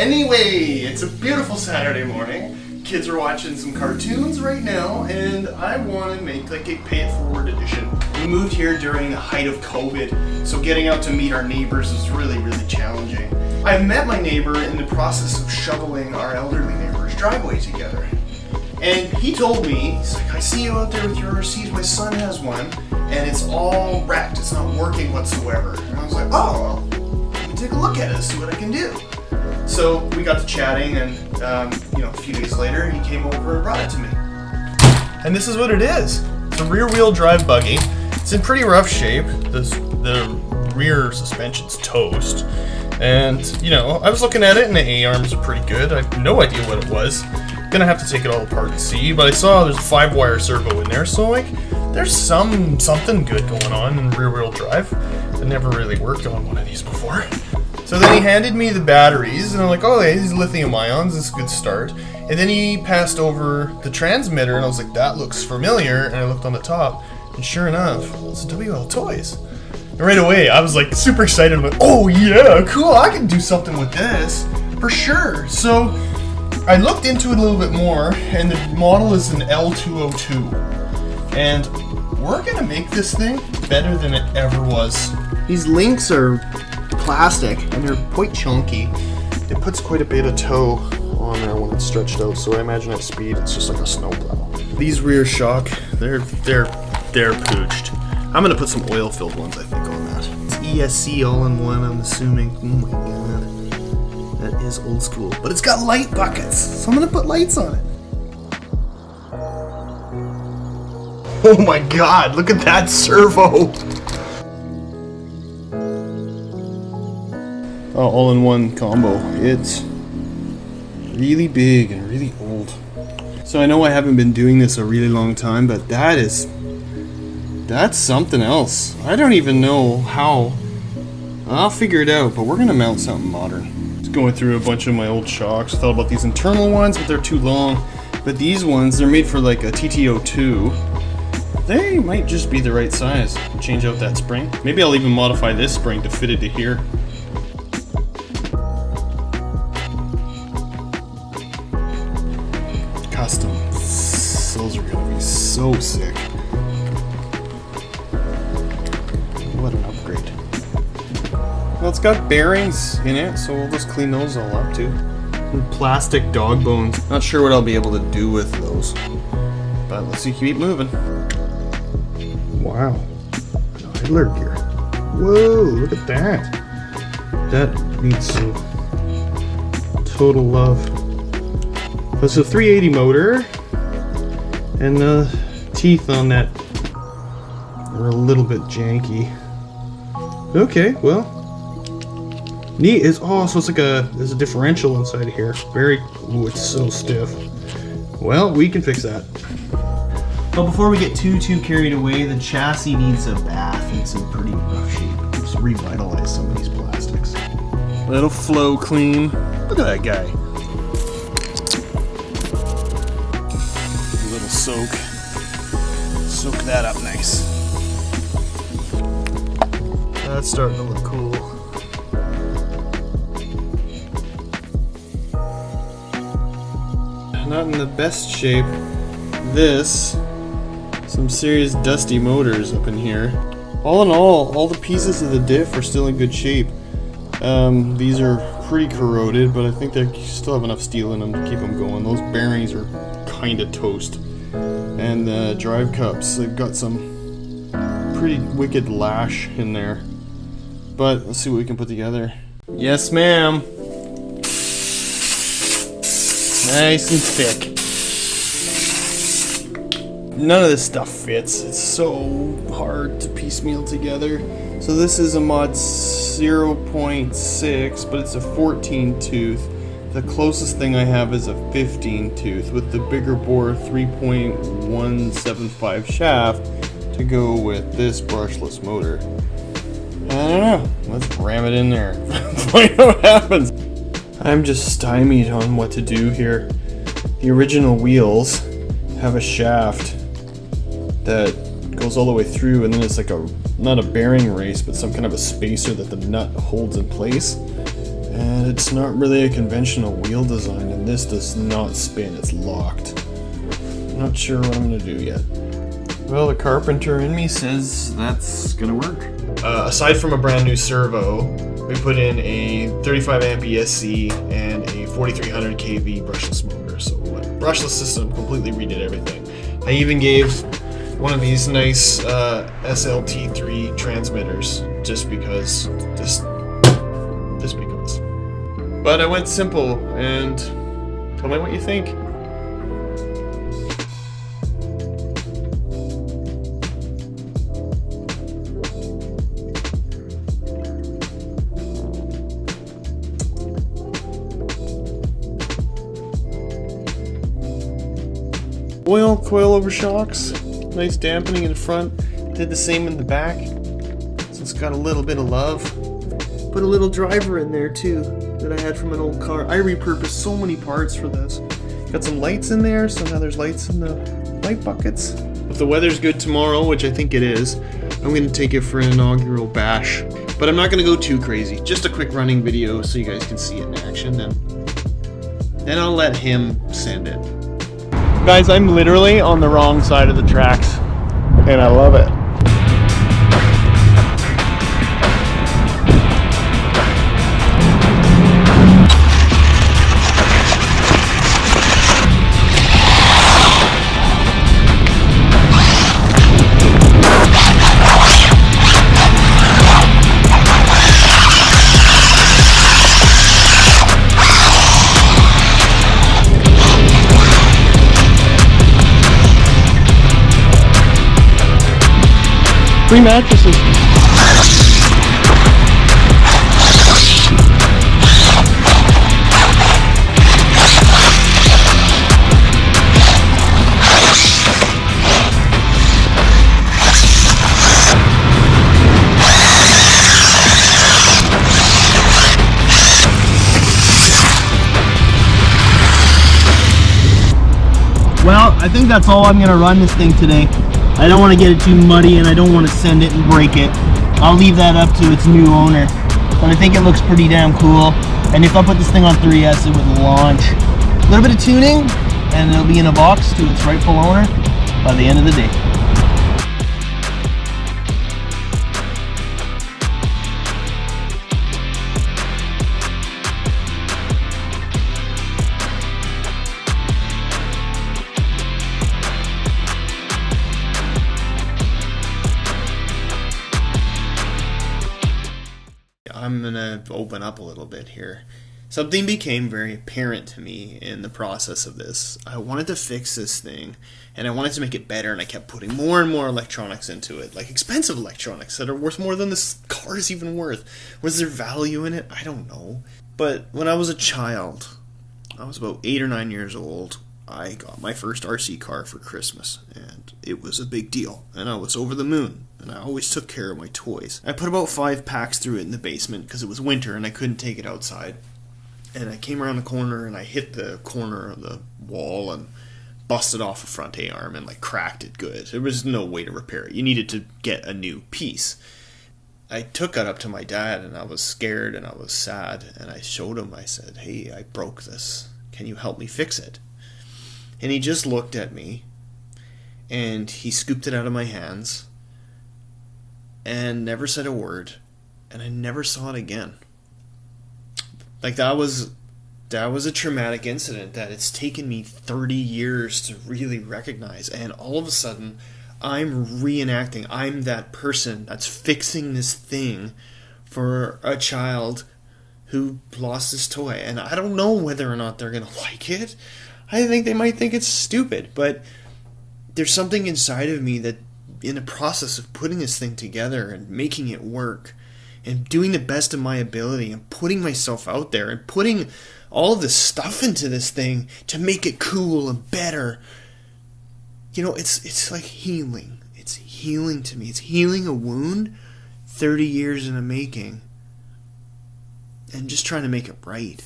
Anyway, it's a beautiful Saturday morning. Kids are watching some cartoons right now, and I want to make like a pay it forward edition. We moved here during the height of COVID, so getting out to meet our neighbors was really challenging. I met my neighbor in the process of shoveling our elderly neighbor's driveway together. And he told me, he's like, I see you out there with your RCs, my son has one, and it's all wrecked, it's not working whatsoever. And I was like, oh, well, let me take a look at it, see what I can do. So we got to chatting, and a few days later, he came over and brought it to me. And this is what it is. It's a rear-wheel drive buggy. It's in pretty rough shape. The rear suspension's toast. And, I was looking at it, and the A-arms are pretty good. I have no idea what it was. Gonna have to take it all apart and see, but I saw there's a 5-wire servo in there, so there's something good going on in rear-wheel drive. I never really worked on one of these before. So then he handed me the batteries, and I'm like, oh, these lithium ions, this is a good start. And then he passed over the transmitter, and I was like, that looks familiar, and I looked on the top, and sure enough, it's a WLToys. And right away, I was like super excited, I'm like, oh yeah, cool, I can do something with this, for sure. So I looked into it a little bit more, and the model is an L202. And we're gonna make this thing better than it ever was. These links are plastic, and they're quite chunky. It puts quite a bit of toe on there when it's stretched out, so I imagine at speed it's just like a snowplow. These rear shock, they're pooched. I'm gonna put some oil-filled ones, I think, on that. It's ESC all-in-one, I'm assuming. Oh my god, that is old school. But it's got light buckets, so I'm gonna put lights on it. Oh my god, look at that servo! All-in-one combo. It's really big and really old. So I know I haven't been doing this a really long time, but that's something else. I don't even know how. I'll figure it out, but we're gonna mount something modern. Just going through a bunch of my old shocks. Thought about these internal ones, but they're too long. But these ones, they're made for like a TT02. They might just be the right size. Change out that spring. Maybe I'll even modify this spring to fit it to here. Custom. Those are gonna be so sick. What an upgrade. Well, it's got bearings in it, so we'll just clean those all up too. And plastic dog bones. Not sure what I'll be able to do with those, but let's see, keep moving. Wow. Idler gear. Whoa, look at that. That needs some total love. It's a 380 motor, and the teeth on that are a little bit janky. Okay, well, neat. So it's like there's a differential inside here. Ooh, it's so stiff. Well, we can fix that. But before we get too carried away, the chassis needs a bath. It's in pretty rough shape. Just revitalize some of these plastics. Let it flow clean. Look at that guy. Soak that up nice. That's starting to look cool. Not in the best shape. Some serious dusty motors up in here. All in all the pieces of the diff are still in good shape. These are pretty corroded, but I think they still have enough steel in them to keep them going. Those bearings are kind of toast. And the drive cups, they've got some pretty wicked lash in there. But let's see what we can put together. Yes, ma'am. Nice and thick. None of this stuff fits. It's so hard to piecemeal together. So this is a mod 0.6, but it's a 14 tooth. The closest thing I have is a 15 tooth with the bigger bore 3.175 shaft to go with this brushless motor. I don't know. Let's ram it in there. Find out what happens. I'm just stymied on what to do here. The original wheels have a shaft that goes all the way through, and then it's like not a bearing race, but some kind of a spacer that the nut holds in place. And it's not really a conventional wheel design, and this does not spin, it's locked. I'm not sure what I'm gonna do yet. Well, the carpenter in me says that's gonna work. Aside from a brand new servo, we put in a 35 amp ESC and a 4300 kV brushless motor. So brushless system, completely redid everything. I even gave one of these nice SLT3 transmitters just because. Just because. But I went simple, and tell me what you think. Oil, coil over shocks, nice dampening in the front, did the same in the back, so it's got a little bit of love. Put a little driver in there too, that I had from an old car. I repurposed so many parts for this. Got some lights in there, so now there's lights in the light buckets. If the weather's good tomorrow, which I think it is, I'm going to take it for an inaugural bash. But I'm not going to go too crazy, just a quick running video so you guys can see it in action, and then I'll let him send it. Guys, I'm literally on the wrong side of the tracks, and I love it. Free mattresses. Well, I think that's all I'm gonna run this thing today. I don't want to get it too muddy, and I don't want to send it and break it. I'll leave that up to its new owner. But I think it looks pretty damn cool. And if I put this thing on 3S, it would launch. A little bit of tuning, and it'll be in a box to its rightful owner by the end of the day. I'm gonna open up a little bit here. Something became very apparent to me in the process of this. I wanted to fix this thing, and I wanted to make it better, and I kept putting more and more electronics into it, like expensive electronics that are worth more than this car is even worth. Was there value in it? I don't know. But when I was a child, I was about 8 or 9 years old, I got my first RC car for Christmas, and it was a big deal, and I was over the moon, and I always took care of my toys. I put about 5 packs through it in the basement because it was winter and I couldn't take it outside. And I came around the corner and I hit the corner of the wall and busted off a front A-arm and like cracked it good. There was no way to repair it. You needed to get a new piece. I took it up to my dad, and I was scared and I was sad, and I showed him. I said, "Hey, I broke this. Can you help me fix it?" And he just looked at me, and he scooped it out of my hands and never said a word, and I never saw it again. Like, that was a traumatic incident that it's taken me 30 years to really recognize, and all of a sudden I'm reenacting. I'm that person that's fixing this thing for a child who lost his toy, and I don't know whether or not they're gonna like it. I think they might think it's stupid, but there's something inside of me that, in the process of putting this thing together and making it work and doing the best of my ability and putting myself out there and putting all of this stuff into this thing to make it cool and better, you know, it's like healing. It's healing to me. It's healing a wound 30 years in the making and just trying to make it right.